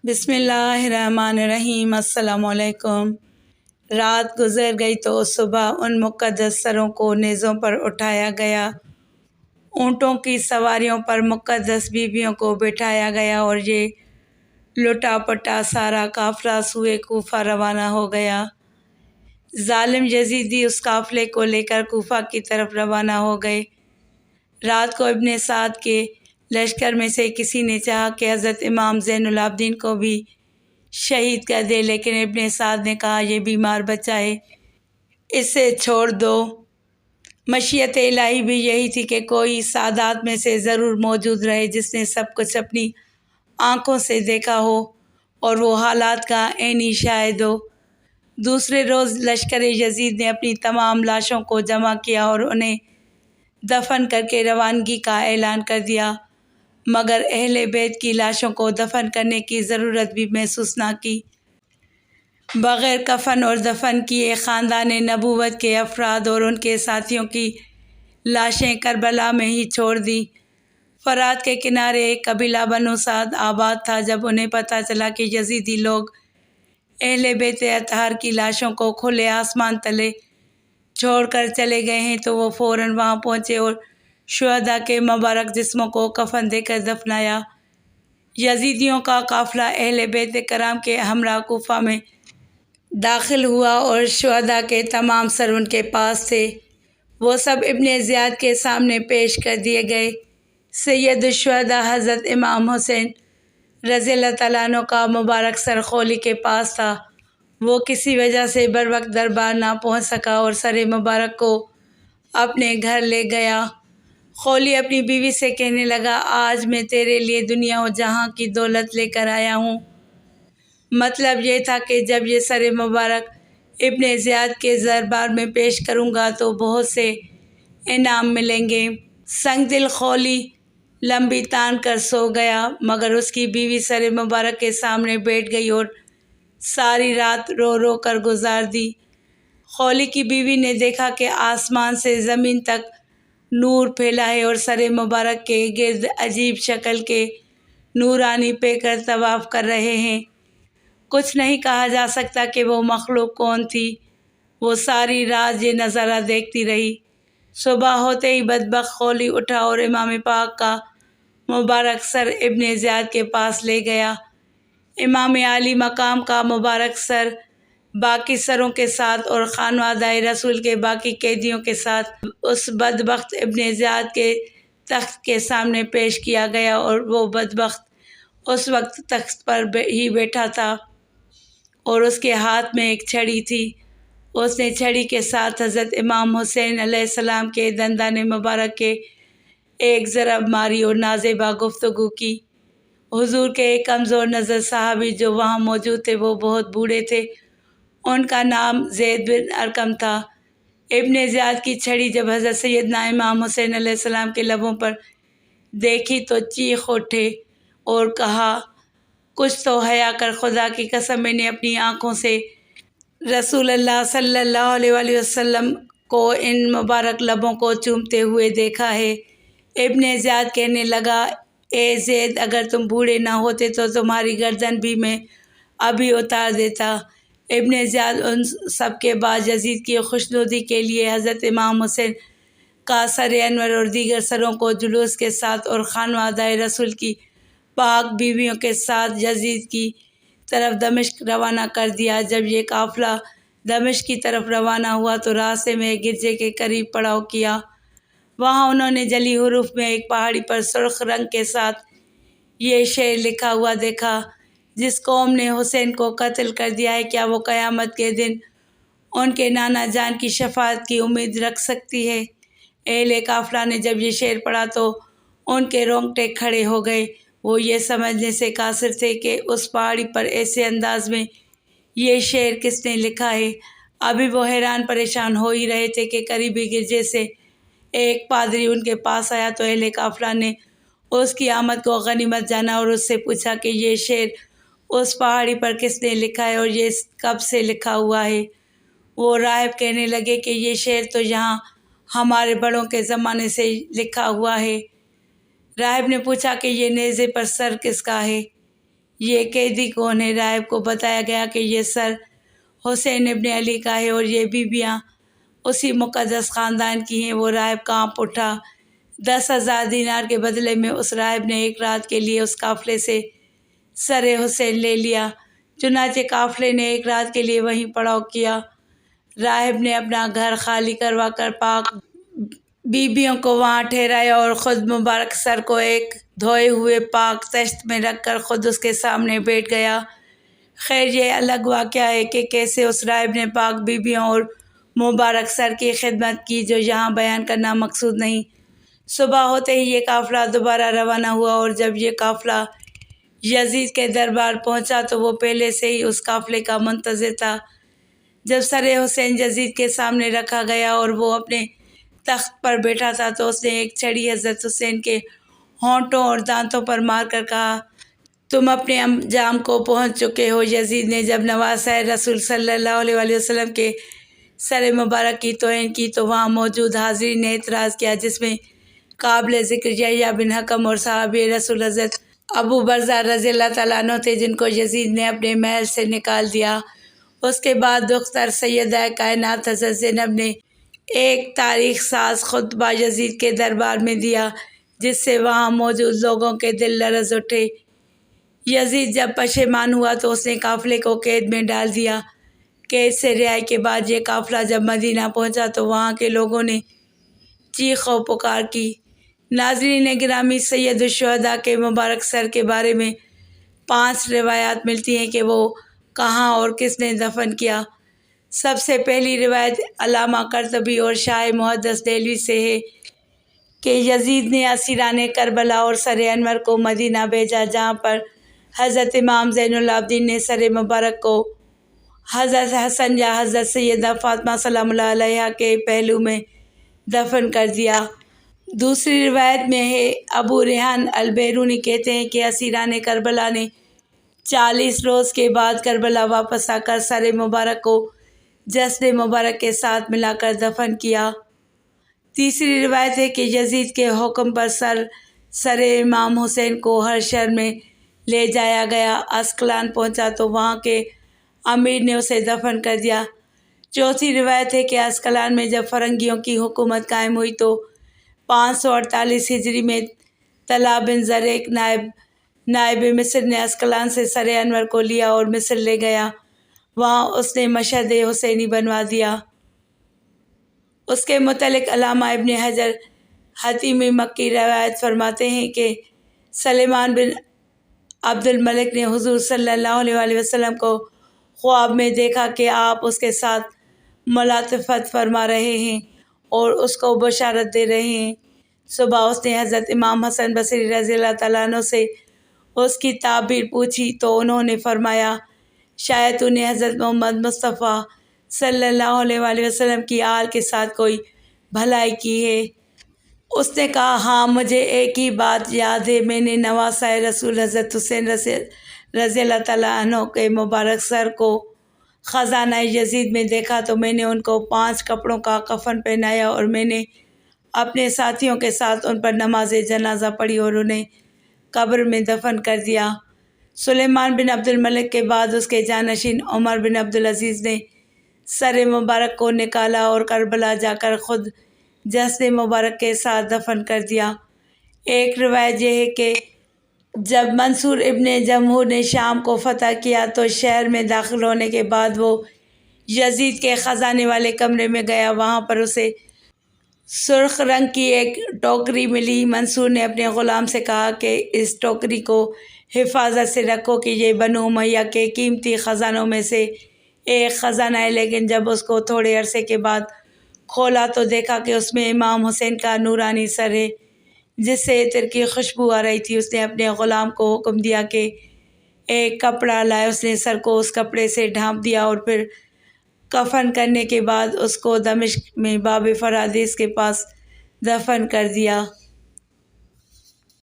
بسم اللہ الرحمن الرحیم۔ السلام علیکم۔ رات گزر گئی تو صبح ان مقدس سروں کو نیزوں پر اٹھایا گیا، اونٹوں کی سواریوں پر مقدس بیویوں کو بٹھایا گیا اور یہ لٹا پٹا سارا قافلہ سوئے کوفہ روانہ ہو گیا۔ ظالم یزیدی اس قافلے کو لے کر کوفہ کی طرف روانہ ہو گئے۔ رات کو ابن سعد کے لشکر میں سے کسی نے چاہا کہ حضرت امام زین العابدین کو بھی شہید کر دے، لیکن ابن سعد نے کہا یہ بیمار بچہ ہے، اسے چھوڑ دو۔ مشیت الہی بھی یہی تھی کہ کوئی سادات میں سے ضرور موجود رہے جس نے سب کچھ اپنی آنکھوں سے دیکھا ہو اور وہ حالات کا عینی شاہد ہو۔ دوسرے روز لشکر یزید نے اپنی تمام لاشوں کو جمع کیا اور انہیں دفن کر کے روانگی کا اعلان کر دیا، مگر اہل بیت کی لاشوں کو دفن کرنے کی ضرورت بھی محسوس نہ کی۔ بغیر کفن اور دفن کیے خاندان نبوت کے افراد اور ان کے ساتھیوں کی لاشیں کربلا میں ہی چھوڑ دی۔ فرات کے کنارے ایک قبیلہ بنو سعد آباد تھا۔ جب انہیں پتہ چلا کہ یزیدی لوگ اہل بیت اطہار کی لاشوں کو کھلے آسمان تلے چھوڑ کر چلے گئے ہیں تو وہ فوراً وہاں پہنچے اور شہداء کے مبارک جسموں کو کفن دے کر دفنایا۔ یزیدیوں کا قافلہ اہل بیت کرام کے ہمراہ کوفہ میں داخل ہوا اور شہداء کے تمام سر ان کے پاس تھے۔ وہ سب ابن زیاد کے سامنے پیش کر دیے گئے۔ سید الشہداء حضرت امام حسین رضی اللہ تعالیٰ عنہ کا مبارک سر خولی کے پاس تھا۔ وہ کسی وجہ سے بروقت دربار نہ پہنچ سکا اور سر مبارک کو اپنے گھر لے گیا۔ خولی اپنی بیوی سے کہنے لگا، آج میں تیرے لیے دنیا و جہاں کی دولت لے کر آیا ہوں۔ مطلب یہ تھا کہ جب یہ سر مبارک ابن زیاد کے دربار میں پیش کروں گا تو بہت سے انعام ملیں گے۔ سنگ دل خولی لمبی تان کر سو گیا، مگر اس کی بیوی سر مبارک کے سامنے بیٹھ گئی اور ساری رات رو رو کر گزار دی۔ خولی کی بیوی نے دیکھا کہ آسمان سے زمین تک نور پھیلا ہے اور سر مبارک کے گرد عجیب شکل کے نورانی پیکر طواف کر رہے ہیں۔ کچھ نہیں کہا جا سکتا کہ وہ مخلوق کون تھی۔ وہ ساری رات یہ نظارہ دیکھتی رہی۔ صبح ہوتے ہی بدبخت خولی اٹھا اور امام پاک کا مبارک سر ابن زیاد کے پاس لے گیا۔ امام عالی مقام کا مبارک سر باقی سروں کے ساتھ اور خانوادہ رسول کے باقی قیدیوں کے ساتھ اس بدبخت ابن زیاد کے تخت کے سامنے پیش کیا گیا اور وہ بدبخت اس وقت تخت پر ہی بیٹھا تھا اور اس کے ہاتھ میں ایک چھڑی تھی۔ اس نے چھڑی کے ساتھ حضرت امام حسین علیہ السلام کے دندان مبارک کے ایک ضرب ماری اور نازیبا گفتگو کی۔ حضور کے ایک کمزور نظر صحابی جو وہاں موجود تھے وہ بہت بوڑھے تھے، ان کا نام زید بن ارقم تھا۔ ابن زیاد کی چھڑی جب حضرت سیدنا امام حسین علیہ السلام کے لبوں پر دیکھی تو چیخ اٹھے اور کہا، کچھ تو حیا کر، خدا کی قسم میں نے اپنی آنکھوں سے رسول اللہ صلی اللہ علیہ وآلہ وسلم کو ان مبارک لبوں کو چومتے ہوئے دیکھا ہے۔ ابن زیاد کہنے لگا، اے زید، اگر تم بوڑھے نہ ہوتے تو تمہاری گردن بھی میں ابھی اتار دیتا۔ ابن زیاد ان سب کے بعد یزید کی خوشنودی کے لیے حضرت امام حسین کا سر انور اور دیگر سروں کو جلوس کے ساتھ اور خانوادہ رسول کی پاک بیویوں کے ساتھ یزید کی طرف دمشق روانہ کر دیا۔ جب یہ قافلہ دمشق کی طرف روانہ ہوا تو راستے میں ایک گرجے کے قریب پڑاؤ کیا۔ وہاں انہوں نے جلی حروف میں ایک پہاڑی پر سرخ رنگ کے ساتھ یہ شعر لکھا ہوا دیکھا، جس قوم نے حسین کو قتل کر دیا ہے، کیا وہ قیامت کے دن ان کے نانا جان کی شفاعت کی امید رکھ سکتی ہے؟ اہل قافلہ نے جب یہ شعر پڑھا تو ان کے رونگٹے کھڑے ہو گئے۔ وہ یہ سمجھنے سے قاصر تھے کہ اس پہاڑی پر ایسے انداز میں یہ شعر کس نے لکھا ہے۔ ابھی وہ حیران پریشان ہو ہی رہے تھے کہ قریبی گرجے سے ایک پادری ان کے پاس آیا تو اہل قافلہ نے اس کی آمد کو غنیمت جانا اور اس سے پوچھا کہ یہ شعر اس پہاڑی پر کس نے لکھا ہے اور یہ کب سے لکھا ہوا ہے؟ وہ راہب کہنے لگے کہ یہ شعر تو یہاں ہمارے بڑوں کے زمانے سے لکھا ہوا ہے۔ راہب نے پوچھا کہ یہ نیزے پر سر کس کا ہے؟ یہ قیدی کو انہیں راہب کو بتایا گیا کہ یہ سر حسین ابن علی کا ہے اور یہ بیویاں اسی مقدس خاندان کی ہیں۔ وہ راہب کانپ اٹھا۔ 10,000 دینار کے بدلے میں اس راہب نے ایک رات کے لیے اس قافلے سے سر حسین لے لیا۔ چنانچہ قافلے نے ایک رات کے لیے وہیں پڑاؤ کیا۔ راہب نے اپنا گھر خالی کروا کر پاک بیویوں کو وہاں ٹھہرایا اور خود مبارک سر کو ایک دھوئے ہوئے پاک تشت میں رکھ کر خود اس کے سامنے بیٹھ گیا۔ خیر یہ الگ واقعہ ہے کہ کیسے اس راہب نے پاک بیویوں اور مبارک سر کی خدمت کی، جو یہاں بیان کرنا مقصود نہیں۔ صبح ہوتے ہی یہ قافلہ دوبارہ روانہ ہوا، اور جب یہ قافلہ یزید کے دربار پہنچا تو وہ پہلے سے ہی اس قافلے کا منتظر تھا۔ جب سر حسین یزید کے سامنے رکھا گیا اور وہ اپنے تخت پر بیٹھا تھا تو اس نے ایک چھڑی حضرت حسین کے ہونٹوں اور دانتوں پر مار کر کہا، تم اپنے انجام کو پہنچ چکے ہو۔ یزید نے جب نواسۂ رسول صلی اللہ علیہ وسلم کے سر مبارک کی توہین کی تو وہاں موجود حاضرین نے اعتراض کیا، جس میں قابل ذکر یحییٰ بن حکم اور صحابی رسول حضرت ابو برزہ رضی اللہ تعالیٰ عنہ تھے، جن کو یزید نے اپنے محل سے نکال دیا۔ اس کے بعد دختر سیدہ کائنات حضرت زینب نے ایک تاریخ ساز خطبہ یزید کے دربار میں دیا، جس سے وہاں موجود لوگوں کے دل لرز اٹھے۔ یزید جب پشیمان ہوا تو اس نے قافلے کو قید میں ڈال دیا۔ قید سے رہائی کے بعد یہ قافلہ جب مدینہ پہنچا تو وہاں کے لوگوں نے چیخ و پکار کی۔ ناظرین گرامی، سید الشہداء کے مبارک سر کے بارے میں 5 روایات ملتی ہیں کہ وہ کہاں اور کس نے دفن کیا۔ سب سے پہلی روایت علامہ قرطبی اور شاہ محدث دہلوی سے ہے کہ یزید نے اسیران کربلا اور سر انور کو مدینہ بھیجا، جہاں پر حضرت امام زین العابدین نے سر مبارک کو حضرت حسن یا حضرت سیدہ فاطمہ سلام اللہ علیہا کے پہلو میں دفن کر دیا۔ دوسری روایت میں ہے، ابو ریحان البیرونی کہتے ہیں کہ اسیران کربلا نے 40 روز کے بعد کربلا واپس آ کر سر مبارک کو جسد مبارک کے ساتھ ملا کر دفن کیا۔ تیسری روایت ہے کہ یزید کے حکم پر سر امام حسین کو ہر شہر میں لے جایا گیا۔ عسقلان پہنچا تو وہاں کے امیر نے اسے دفن کر دیا۔ چوتھی روایت ہے کہ عسقلان میں جب فرنگیوں کی حکومت قائم ہوئی تو 548 ہجری میں طلحہ بن زریق نائب مصر نے عسقلان سے سر انور کو لیا اور مصر لے گیا۔ وہاں اس نے مشہد حسینی بنوا دیا۔ اس کے متعلق علامہ ابن حجر حتیمی مکی روایت فرماتے ہیں کہ سلیمان بن عبد الملک نے حضور صلی اللہ علیہ وسلم کو خواب میں دیکھا کہ آپ اس کے ساتھ ملاطفت فرما رہے ہیں اور اس کو بشارت دے رہے ہیں۔ صبح اس نے حضرت امام حسن بصری رضی اللہ تعالیٰ عنہ سے اس کی تعبیر پوچھی تو انہوں نے فرمایا، شاید تو نے حضرت محمد مصطفیٰ صلی اللہ علیہ وسلم کی آل کے ساتھ کوئی بھلائی کی ہے۔ اس نے کہا، ہاں مجھے ایک ہی بات یاد ہے، میں نے نواسۂ رسول حضرت حسین رضی اللہ تعالیٰ عنہ کے مبارک سر کو خزانہ یزید میں دیکھا تو میں نے ان کو 5 کپڑوں کا کفن پہنایا اور میں نے اپنے ساتھیوں کے ساتھ ان پر نماز جنازہ پڑھی اور انہیں قبر میں دفن کر دیا۔ سلیمان بن عبد الملک کے بعد اس کے جانشین عمر بن عبدالعزیز نے سر مبارک کو نکالا اور کربلا جا کر خود جسد مبارک کے ساتھ دفن کر دیا۔ ایک روایت یہ ہے کہ جب منصور ابن جمہور نے شام کو فتح کیا تو شہر میں داخل ہونے کے بعد وہ یزید کے خزانے والے کمرے میں گیا۔ وہاں پر اسے سرخ رنگ کی ایک ٹوکری ملی۔ منصور نے اپنے غلام سے کہا کہ اس ٹوکری کو حفاظت سے رکھو کہ یہ بنو امیہ کے قیمتی خزانوں میں سے ایک خزانہ ہے، لیکن جب اس کو تھوڑے عرصے کے بعد کھولا تو دیکھا کہ اس میں امام حسین کا نورانی سر ہے جس سے عطر کی خوشبو آ رہی تھی۔ اس نے اپنے غلام کو حکم دیا کہ ایک کپڑا لائے۔ اس نے سر کو اس کپڑے سے ڈھانپ دیا اور پھر کفن کرنے کے بعد اس کو دمشق میں باب فرادیس کے پاس دفن کر دیا۔